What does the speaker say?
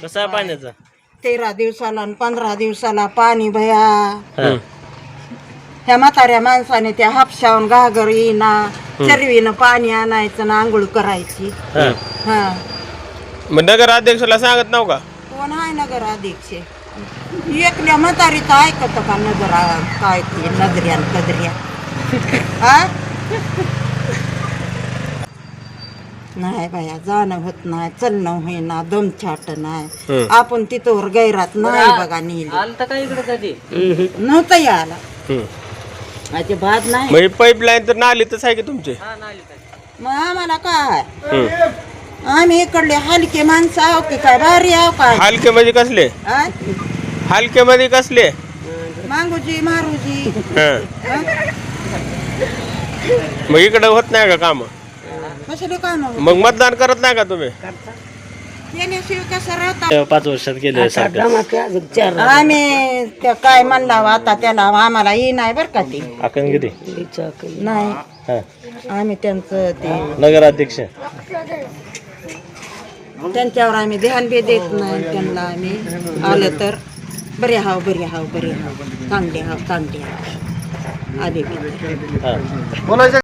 कसं आहे पाण्याचं? 13 दिवसाला आणि 15 दिवसाला पाणी भया. ह्या म्हाताऱ्या माणसाने त्या हापशावून घागर येईना चरवीनं पाणी आणायचं ना आंघोळ करायची. हा मग नगर अध्यक्षाला सांगत नाव का? कोण आहे नगर अध्यक्ष? एकल्या म्हातारीचं ऐकत का नगर काय ते नगऱ्या कदऱ्या? हा नाही बाया, जाणं होत नाही, चलणं होईना, दमछाट नाही. आपण तिथवर गैरात नाही बघा नेली. आलं तर काय इकडे कधी? नव्हतं यायला अजिबात नाही. म्हणजे पाईपलाईन तर नालीतच आहे की तुमचे? मग आम्हाला काय, आम्ही इकडले हलके माणसं आहो की काय भारी आहो काय? हलके म्हणजे कसले? हा? हलके मध्ये कसले? मांगूजी मारूजी. हा. मग इकडे होत नाही का काम? कसले काम मग मतदान करत नाही का तुम्ही? केल्याशिवाय कसं राहता? 5 वर्षात गेले सारखं. आम्ही त्या काय म्हणला आता त्याला आम्हाला ये नाही बरं का ते आपण किती? नाही. हा. आम्ही त्यांचं ते नगराध्यक्ष त्यांच्यावर आम्ही ध्यान बी देत नाही. त्यांना आम्ही आलं तर बरे हाव बरे हाव बरे हाव चांगले हाव चांगले हाव आले बी. हा.